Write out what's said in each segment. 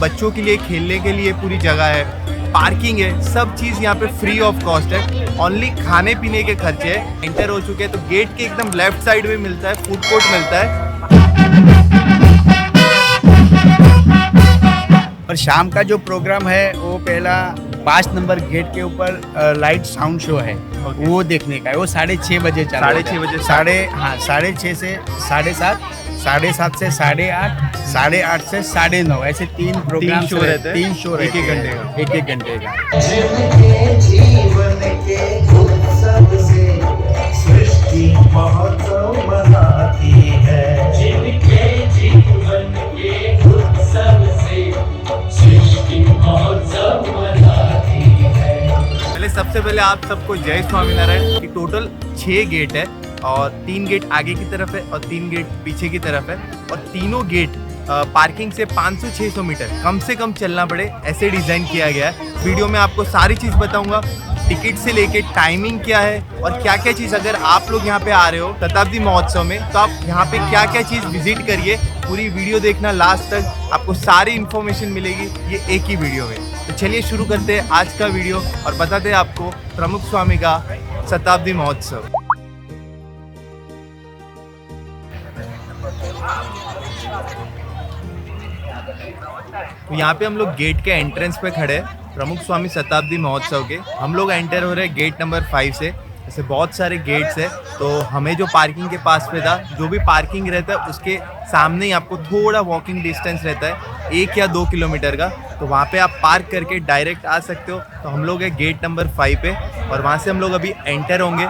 बच्चों के लिए खेलने के लिए पूरी जगह है, पार्किंग है, सब चीज़ यहाँ पे फ्री ऑफ कॉस्ट है। ओनली खाने पीने के खर्चे है। एंटर हो चुके हैं तो गेट के एकदम लेफ्ट साइड में मिलता है, फूड कोर्ट मिलता है। और शाम का जो प्रोग्राम है वो पहला 5 नंबर गेट के ऊपर लाइट साउंड शो है, वो देखने का है। वो 6:30 बजे चालू होता है। 6:30 बजे 6:30 से 7:30, 7:30 से 8:30, 8:30 से 9:30, ऐसे 3 प्रोग्राम शो रहते हैं। 3 शो रहते एक हैं, घंटे का। एक घंटे का। जीवन के उत्सव से सृष्टि महोत्सव मनाती है। जिनके जीवन के उत्सव से सृष्टि महोत्सव मनाती है। पहले सबसे पहले आप सबको जय स्वामीनारायण। की टोटल 6 गेट है और 3 गेट आगे की तरफ है और 3 गेट पीछे की तरफ है और तीनों गेट पार्किंग से 500-600 मीटर कम से कम चलना पड़े ऐसे डिज़ाइन किया गया है। वीडियो में आपको सारी चीज़ बताऊंगा, टिकट से लेके टाइमिंग क्या है और क्या क्या चीज़। अगर आप लोग यहाँ पे आ रहे हो शताब्दी महोत्सव में तो आप यहाँ पे क्या क्या चीज़ विजिट करिए। पूरी वीडियो देखना लास्ट तक, आपको सारी इन्फॉर्मेशन मिलेगी ये एक ही वीडियो में। तो चलिए शुरू करते हैं आज का वीडियो और बताते हैं आपको प्रमुख स्वामी का शताब्दी महोत्सव। तो यहाँ पे हम लोग गेट के एंट्रेंस पे खड़े हैं प्रमुख स्वामी शताब्दी महोत्सव के। हम लोग एंटर हो रहे हैं गेट नंबर 5 से। ऐसे बहुत सारे गेट्स है तो हमें जो पार्किंग के पास पे था, जो भी पार्किंग रहता है उसके सामने ही आपको थोड़ा वॉकिंग डिस्टेंस रहता है 1 या 2 किलोमीटर का, तो वहाँ पे आप पार्क करके डायरेक्ट आ सकते हो। तो हम लोग है गेट नंबर 5 पे और वहाँ से हम लोग अभी एंटर होंगे।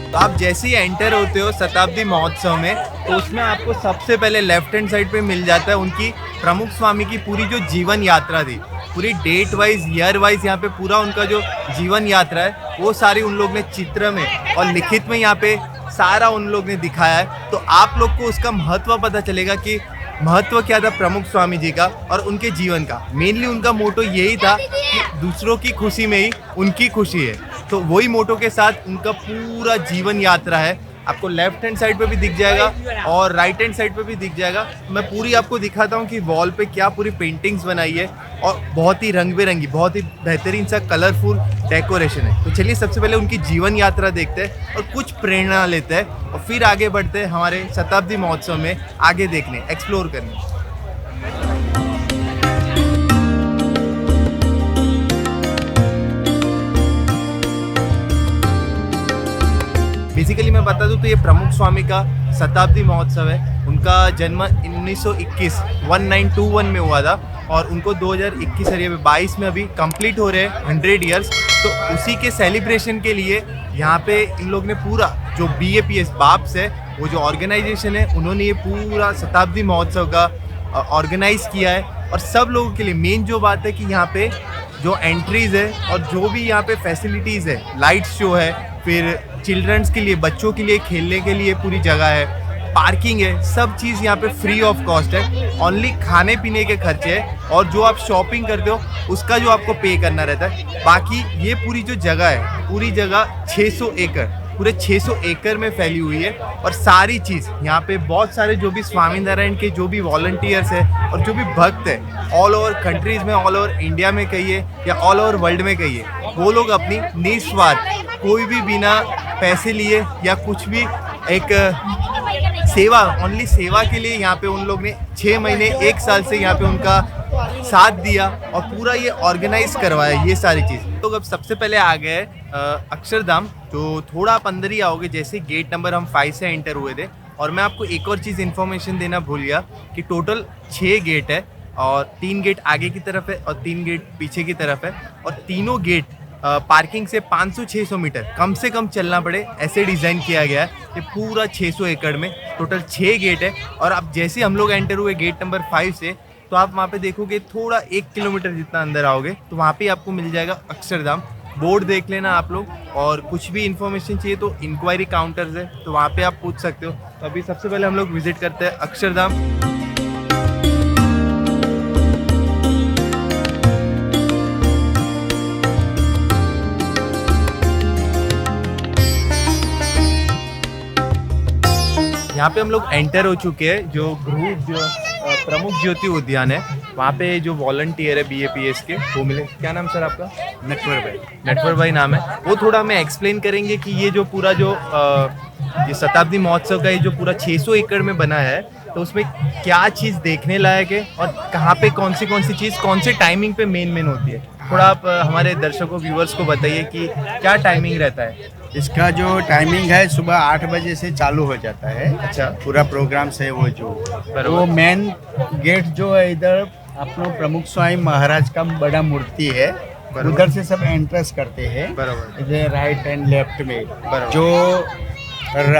तो आप जैसे ही एंटर होते हो शताब्दी महोत्सव में तो उसमें आपको सबसे पहले लेफ्ट हैंड साइड पे मिल जाता है उनकी प्रमुख स्वामी की पूरी जो जीवन यात्रा थी, पूरी डेट वाइज ईयर वाइज यहाँ पे पूरा उनका जो जीवन यात्रा है वो सारी उन लोग ने चित्र में और लिखित में यहाँ पे सारा उन लोग ने दिखाया है। तो आप लोग को उसका महत्व पता चलेगा कि महत्व क्या था प्रमुख स्वामी जी का और उनके जीवन का। मेनली उनका मोटो यही था कि दूसरों की खुशी में ही उनकी खुशी है, तो वही मोटो के साथ उनका पूरा जीवन यात्रा है। आपको लेफ्ट हैंड साइड पे भी दिख जाएगा और राइट हैंड साइड पे भी दिख जाएगा। मैं पूरी आपको दिखाता हूँ कि वॉल पे क्या पूरी पेंटिंग्स बनाई है और बहुत ही रंग बिरंगी, बहुत ही बेहतरीन सा कलरफुल डेकोरेशन है। तो चलिए सबसे पहले उनकी जीवन यात्रा देखते हैं और कुछ प्रेरणा लेते हैं और फिर आगे बढ़ते हैं हमारे शताब्दी महोत्सव में आगे देखने, एक्सप्लोर करने। बेसिकली मैं बता दूं तो ये प्रमुख स्वामी का शताब्दी महोत्सव है। उनका जन्म 1921 में हुआ था और उनको 2021 अरे 22 में अभी कंप्लीट हो रहे हैं 100 इयर्स। तो उसी के सेलिब्रेशन के लिए यहाँ पे इन लोग ने पूरा जो BAPS बाप्स है, वो जो ऑर्गेनाइजेशन है, उन्होंने ये पूरा शताब्दी महोत्सव का ऑर्गेनाइज किया है। और सब लोगों के लिए मेन जो बात है कि यहाँ पे जो एंट्रीज है और जो भी यहाँ पे फैसिलिटीज़ है, लाइट शो है, फिर चिल्ड्रंस के लिए, बच्चों के लिए खेलने के लिए पूरी जगह है, पार्किंग है, सब चीज़ यहाँ पे फ्री ऑफ कॉस्ट है। ओनली खाने पीने के खर्चे है और जो आप शॉपिंग करते हो उसका जो आपको पे करना रहता है। बाकी ये पूरी जो जगह है, पूरी जगह 600 एकड़, पूरे 600 एकड़ में फैली हुई है। और सारी चीज़ यहाँ पे बहुत सारे जो भी स्वामीनारायण के जो भी वॉलंटियर्स है और जो भी भक्त है, ऑल ओवर कंट्रीज़ में, ऑल ओवर इंडिया में कहिए या ऑल ओवर वर्ल्ड में कहिए, वो लोग अपनी निस्वार्थ, कोई भी बिना पैसे लिए या कुछ भी, एक सेवा, ओनली सेवा के लिए यहाँ पे उन लोग ने 6 महीने 1 साल से यहाँ पे उनका साथ दिया और पूरा ये ऑर्गेनाइज करवाया ये सारी चीज़। तो अब सबसे पहले आ गए अक्षरधाम, जो थोड़ा आप अंदर ही आओगे जैसे गेट नंबर हम 5 से एंटर हुए थे। और मैं आपको एक और चीज़ इन्फॉर्मेशन देना भूल गया कि टोटल 6 गेट है और 3 गेट आगे की तरफ है और 3 गेट पीछे की तरफ है और तीनों गेट पार्किंग से 500-600 मीटर कम से कम चलना पड़े ऐसे डिज़ाइन किया गया है। ये पूरा 600 एकड़ में टोटल 6 गेट है। और अब जैसे हम लोग एंटर हुए गेट नंबर 5 से तो आप वहाँ पे देखोगे थोड़ा 1 किलोमीटर जितना अंदर आओगे तो वहाँ पे आपको मिल जाएगा अक्षरधाम। बोर्ड देख लेना आप लोग, और कुछ भी इन्फॉर्मेशन चाहिए तो इंक्वायरी काउंटर्स है तो वहाँ पे आप पूछ सकते हो। तो अभी सबसे पहले हम लोग विजिट करते हैं अक्षरधाम। यहाँ पे हम लोग एंटर हो चुके हैं जो प्रमुख ज्योति उद्यान है, वहाँ पे जो वॉलंटियर है BAPS के वो मिले। क्या नाम सर आपका? नटवर भाई नाम है। वो थोड़ा हमें एक्सप्लेन करेंगे कि ये जो पूरा जो ये शताब्दी महोत्सव का ये जो पूरा 600 एकड़ में बना है, तो उसमें क्या चीज़ देखने लायक है और कहाँ पे कौन सी चीज़ कौन सी टाइमिंग पे मेन होती है। थोड़ा आप हमारे दर्शकों व्यूवर्स को बताइए कि क्या टाइमिंग रहता है इसका। जो टाइमिंग है सुबह 8 बजे से चालू हो जाता है। अच्छा। पूरा प्रोग्राम से वो जो वो मेन गेट जो है इधर अपना प्रमुख स्वामी महाराज का बड़ा मूर्ति है, उधर से सब एंट्रेंस करते हैं। बराबर। इधर राइट एंड लेफ्ट में बराबर। जो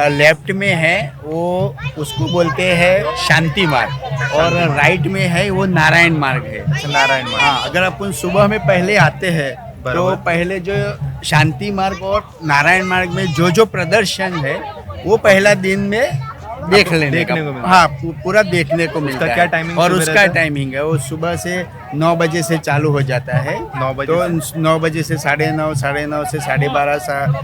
लेफ्ट में है वो उसको बोलते हैं शांति मार्ग और राइट में है वो नारायण मार्ग है। नारायण मार्ग। हाँ, अगर अपन सुबह में पहले आते हैं तो पहले जो शांति मार्ग और नारायण मार्ग में जो प्रदर्शन है वो पहला दिन में देखने को मिलता है। हाँ, पूरा देखने को मिलता है। क्या टाइमिंग? और उसका टाइमिंग है वो सुबह से 9 बजे से चालू हो जाता है। 9 बजे तो 9 बजे से 9:30, 9:30 से 12:30,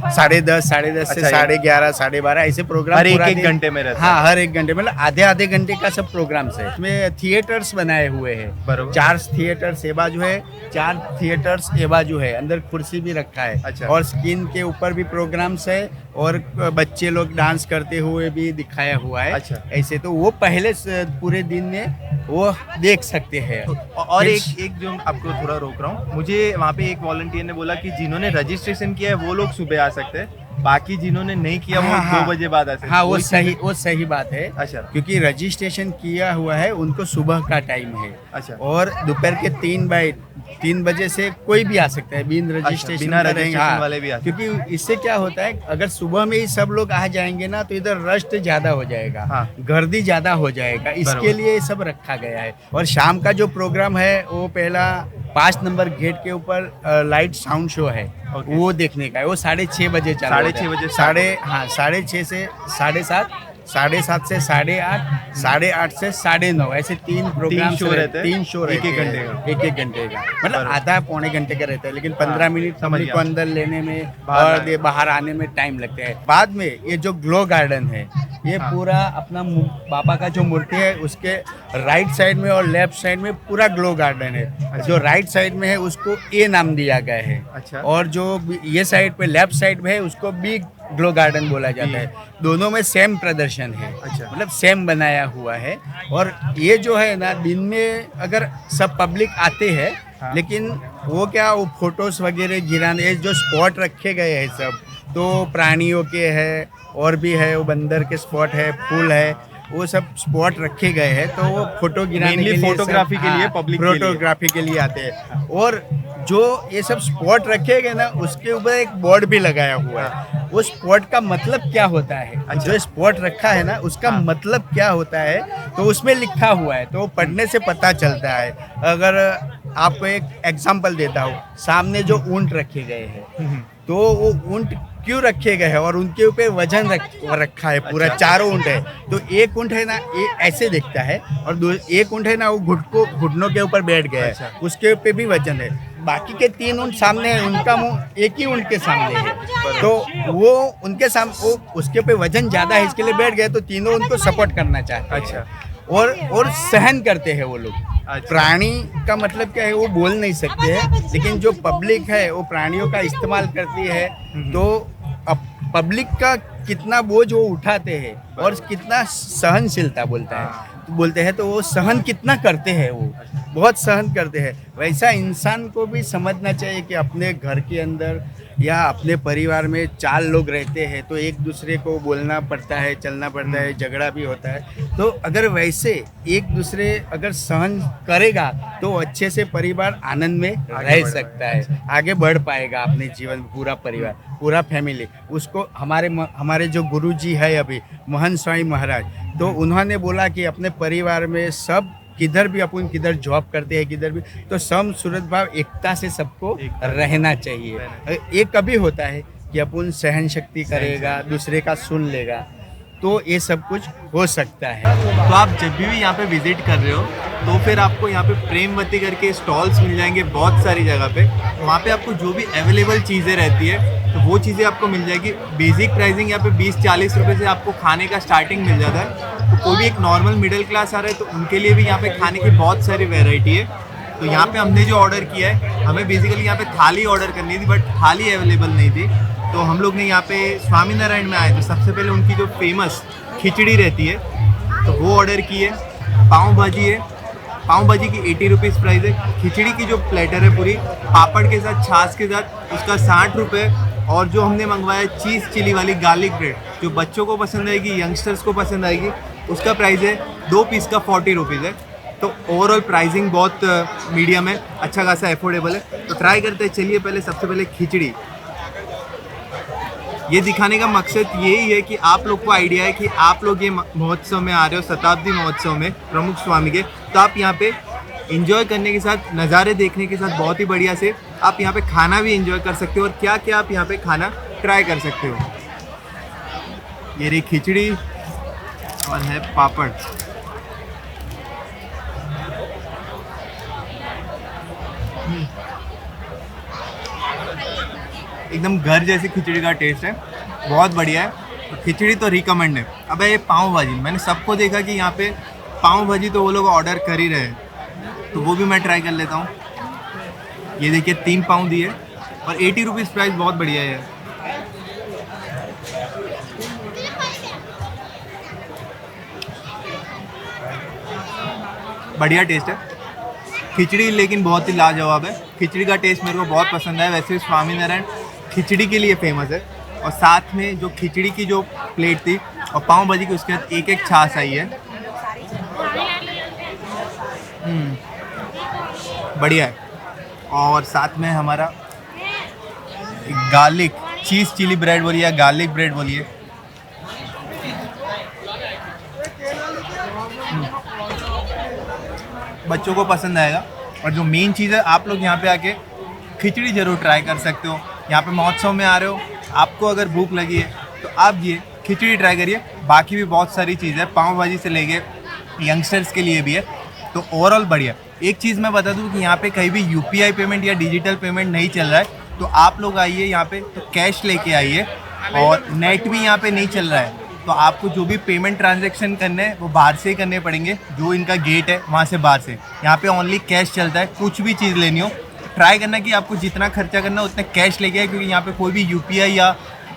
10:30, 10:30 से 11:30, 12:30 ऐसे प्रोग्राम हर एक घंटे में रहता है। हाँ, हर एक घंटे मतलब आधे घंटे का सब प्रोग्राम है। इसमें थिएटर्स बनाए हुए हैं। 4 थिएटर्स ए बाजू है, 4 थिएटर्स ए बाजू है। अंदर कुर्सी भी रखा है। अच्छा। और स्क्रीन के ऊपर भी प्रोग्राम्स है और बच्चे लोग डांस करते हुए भी दिखाया हुआ है। अच्छा। ऐसे तो वो पहले पूरे दिन में वो देख सकते हैं। और एक जो आपको थोड़ा रोक रहा हूँ, मुझे वहाँ पे एक वॉलंटियर ने बोला कि जिन्होंने रजिस्ट्रेशन किया है वो लोग सुबह आ सकते हैं, बाकी जिन्होंने नहीं किया वो 2 बजे बाद आ सकते हैं। हाँ, वो सही बात है। अच्छा। क्योंकि रजिस्ट्रेशन किया हुआ है उनको सुबह का टाइम है। अच्छा। और दोपहर के 3 बजे से कोई भी आ सकता है बिना रजिस्ट्रेशन बिना रजिस्ट्रेशन वाले भी आ सकते हैं। क्योंकि इससे क्या होता है, अगर सुबह में ही सब लोग आ जाएंगे ना तो इधर रश ज्यादा हो जाएगा। हाँ। गर्दी ज्यादा हो जाएगा, इसके लिए सब रखा गया है। और शाम का जो प्रोग्राम है वो पहला 5 नंबर गेट के ऊपर लाइट साउंड शो है। वो देखने का है। वो 6:30 बजे चालू 6:30 बजे 6:30 से 7:30, 7:30 से 8:30, 8:30 से 9:30 ऐसे 3 प्रोग्राम शो रहते हैं। 3 शो रहते हैं। एक घंटे का मतलब आधा पौने घंटे का रहता है, लेकिन 15 मिनट समझ को अंदर लेने में और बाहर आने में टाइम लगता है। बाद में ये जो ग्लो गार्डन है ये पूरा अपना बाबा का जो मूर्ति है उसके राइट साइड में और लेफ्ट साइड में पूरा ग्लो गार्डन है। जो राइट साइड में है उसको ए नाम दिया गया है। अच्छा। और जो ये साइड पे लेफ्ट साइड में है उसको बी ग्लो गार्डन बोला जाता है। दोनों में सेम प्रदर्शन है। अच्छा। मतलब सेम बनाया हुआ है। और ये जो है ना दिन में अगर सब पब्लिक आते हैं। हाँ। लेकिन वो क्या वो फोटोज वगैरह गिराने जो स्पॉट रखे गए हैं सब तो प्राणियों के है और भी है, वो बंदर के स्पॉट है, फूल है, वो सब स्पॉट रखे गए हैं। तो वो फोटो गिराने के लिए फोटोग्राफी के लिए पब्लिक फोटोग्राफी के लिए आते हैं। और जो ये सब स्पॉट रखे गए ना उसके ऊपर एक बोर्ड भी लगाया हुआ है। वो स्पॉट का मतलब क्या होता है। अच्छा। जो स्पॉट रखा है ना उसका मतलब क्या होता है तो उसमें लिखा हुआ है, तो पढ़ने से पता चलता है। अगर आपको एक एग्जांपल देता हूँ, सामने जो ऊंट रखे गए हैं तो वो ऊंट क्यों रखे गए हैं और उनके ऊपर वजन रखा है पूरा। अच्छा। 4 ऊंट है तो एक ऊंट है ना ये ऐसे दिखता है और एक ऊंट है ना वो घुटनों के ऊपर बैठ गया है। अच्छा। उसके ऊपर भी वजन है। बाकी के 3 ऊंट सामने है, उनका मुंह एक ही ऊंट के सामने है तो वो उनके सामने वो उसके ऊपर वजन ज्यादा है इसके लिए बैठ गए, तो तीनों उनको सपोर्ट करना चाहते हैं। अच्छा। और सहन करते हैं वो लोग। अच्छा। प्राणी का मतलब क्या है वो बोल नहीं सकते हैं, लेकिन जो पब्लिक है वो प्राणियों का इस्तेमाल करती है। तो अब पब्लिक का कितना बोझ वो उठाते हैं और कितना सहनशीलता बोलते हैं तो वो सहन कितना करते हैं, वो बहुत सहन करते हैं। वैसा इंसान को भी समझना चाहिए कि अपने घर के अंदर या अपने परिवार में 4 लोग रहते हैं तो एक दूसरे को बोलना पड़ता है, चलना पड़ता है, झगड़ा भी होता है। तो अगर वैसे एक दूसरे अगर सहन करेगा तो अच्छे से परिवार आनंद में रह सकता है, आगे बढ़ पाएगा अपने जीवन में। पूरा परिवार, पूरा फैमिली उसको हमारे जो गुरुजी है अभी महंत स्वामी महाराज, तो उन्होंने बोला कि अपने परिवार में सब किधर भी अपन किधर जॉब करते हैं किधर भी तो सम सूरत भाव एकता से सबको रहना चाहिए। एक कभी होता है कि अपन सहन शक्ति करेगा, दूसरे का सुन लेगा, तो ये सब कुछ हो सकता है। तो आप जब भी यहाँ पे विजिट कर रहे हो तो फिर आपको यहाँ पे प्रेमवती करके स्टॉल्स मिल जाएंगे बहुत सारी जगह पे। वहाँ पे आपको जो भी अवेलेबल चीज़ें रहती है तो वो चीज़ें आपको मिल जाएगी। बेसिक प्राइसिंग यहाँ पे 20-40 रुपये से आपको खाने का स्टार्टिंग मिल जाता है। तो कोई भी एक नॉर्मल मिडिल क्लास आ रहा है तो उनके लिए भी यहाँ पे खाने की बहुत सारी वेराइटी है। तो यहाँ पे हमने जो ऑर्डर किया है, हमें बेसिकली यहाँ पे थाली ऑर्डर करनी थी बट थाली अवेलेबल नहीं थी। तो हम लोग ने यहाँ पे स्वामीनारायण में आए तो सबसे पहले उनकी जो फेमस खिचड़ी रहती है तो वो ऑर्डर की है। पाव भाजी है, पाव भाजी की 80 रुपीज़ प्राइस है। खिचड़ी की जो प्लेटर है पूरी पापड़ के साथ छाछ के साथ उसका 60 रुपये। और जो हमने मंगवाया चीज़ चिली वाली गार्लिक ब्रेड जो बच्चों को पसंद आएगी, यंगस्टर्स को पसंद आएगी, उसका प्राइस है 2 पीस का 40 रुपीज़ है। तो ओवरऑल प्राइसिंग बहुत मीडियम है, अच्छा खासा अफोर्डेबल है। तो ट्राई करते हैं। चलिए पहले सबसे पहले खिचड़ी। ये दिखाने का मकसद यही है कि आप लोग को आइडिया है कि आप लोग ये महोत्सव में आ रहे हो, शताब्दी महोत्सव में प्रमुख स्वामी के, तो आप यहाँ पे एंजॉय करने के साथ, नज़ारे देखने के साथ बहुत ही बढ़िया से आप यहाँ पे खाना भी एंजॉय कर सकते हो। और क्या क्या आप यहाँ पे खाना ट्राई कर सकते हो। ये रही खिचड़ी और है पापड़। एकदम घर जैसी खिचड़ी का टेस्ट है, बहुत बढ़िया है। तो खिचड़ी तो रिकमेंड है। अब ये पाव भाजी, मैंने सबको देखा कि यहाँ पे पाव भाजी तो वो लोग ऑर्डर कर ही रहे हैं तो वो भी मैं ट्राई कर लेता हूँ। ये देखिए 3 पाव दिए और 80 रुपीज़ प्राइस, बहुत बढ़िया है। बढ़िया टेस्ट है खिचड़ी, लेकिन बहुत ही लाजवाब है। खिचड़ी का टेस्ट मेरे को बहुत पसंद है। वैसे स्वामीनारायण खिचड़ी के लिए फेमस है। और साथ में जो खिचड़ी की जो प्लेट थी और पाव भाजी की उसके साथ एक छाछ आई है। बढ़िया है। और साथ में हमारा गार्लिक चीज़ चिली ब्रेड बोलिए या गार्लिक ब्रेड बोलिए, बच्चों को पसंद आएगा। और जो मेन चीज़ है, आप लोग यहाँ पे आके खिचड़ी ज़रूर ट्राई कर सकते हो। यहाँ पे महोत्सव में आ रहे हो, आपको अगर भूख लगी है तो आप ये खिचड़ी ट्राई करिए। बाकी भी बहुत सारी चीज़ है, पाव भाजी से लेके यंगस्टर्स के लिए भी है। तो ओवरऑल बढ़िया। एक चीज़ मैं बता दूँ कि यहाँ पे कहीं भी यूपीआई पेमेंट या डिजिटल पेमेंट नहीं चल रहा है। तो आप लोग आइए यहाँ पे तो कैश लेके आइए। और नेट भी यहाँ पे नहीं चल रहा है तो आपको जो भी पेमेंट ट्रांजैक्शन करने हैं वो बाहर से ही करने पड़ेंगे। जो इनका गेट है वहाँ से बाहर से, यहाँ पे ओनली कैश चलता है। कुछ भी चीज़ लेनी हो ट्राई करना कि आपको जितना खर्चा करना है उतना कैश लेके आए, क्योंकि यहाँ पे कोई भी यूपीआई या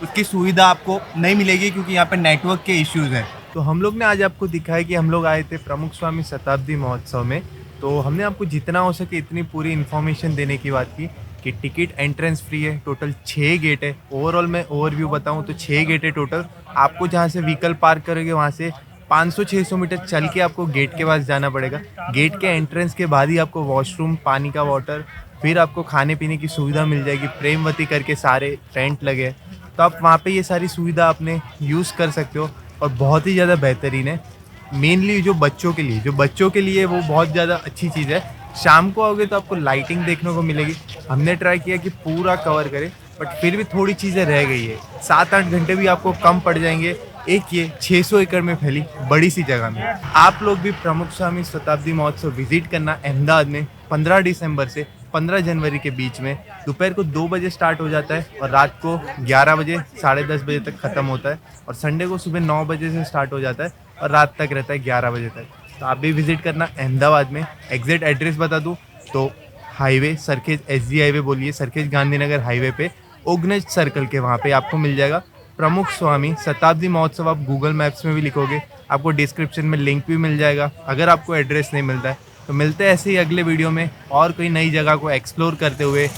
उसकी सुविधा आपको नहीं मिलेगी, क्योंकि यहाँ पे नेटवर्क के इश्यूज़ हैं। तो हम लोग ने आज आपको दिखाया कि हम लोग आए थे प्रमुख स्वामी शताब्दी महोत्सव में। तो हमने आपको जितना हो सके इतनी पूरी इन्फॉर्मेशन देने की बात की कि टिकट एंट्रेंस फ्री है। टोटल 6 गेट है। ओवरऑल मैं ओवरव्यू बताऊं तो 6 गेट है टोटल। आपको जहां से व्हीकल पार्क करोगे वहां से 500-600 मीटर चल के आपको गेट के पास जाना पड़ेगा। गेट के एंट्रेंस के बाद ही आपको वॉशरूम, पानी का वाटर, फिर आपको खाने पीने की सुविधा मिल जाएगी। प्रेमवती करके सारे टेंट लगे, तो आप वहाँ पे ये सारी सुविधा आपने यूज़ कर सकते हो और बहुत ही ज़्यादा बेहतरीन है। मेनली जो बच्चों के लिए वो बहुत ज़्यादा अच्छी चीज़ है। शाम को आओगे तो आपको लाइटिंग देखने को मिलेगी। हमने ट्राई किया कि पूरा कवर करें बट फिर भी थोड़ी चीज़ें रह गई है। 7-8 घंटे भी आपको कम पड़ जाएंगे एक ये 600 एकड़ में फैली बड़ी सी जगह में। आप लोग भी प्रमुख स्वामी शताब्दी महोत्सव विजिट करना अहमदाबाद में 15 दिसंबर से 15 जनवरी के बीच में। दोपहर को 2 बजे स्टार्ट हो जाता है और रात को 11 बजे 10:30 बजे तक ख़त्म होता है। और संडे को सुबह 9 बजे से स्टार्ट हो जाता है और रात तक रहता है 11 बजे तक। तो आप भी विजिट करना अहमदाबाद में। एग्जैक्ट एड्रेस बता दूँ तो हाईवे सरखेज SG हाईवे बोलिए, सरखेज गांधीनगर हाईवे पे ओगनज सर्कल के वहाँ पे आपको मिल जाएगा प्रमुख स्वामी शताब्दी महोत्सव। आप गूगल मैप्स में भी लिखोगे आपको डिस्क्रिप्शन में लिंक भी मिल जाएगा अगर आपको एड्रेस नहीं मिलता है। तो मिलते हैं ऐसे ही अगले वीडियो में और कोई नई जगह को एक्सप्लोर करते हुए।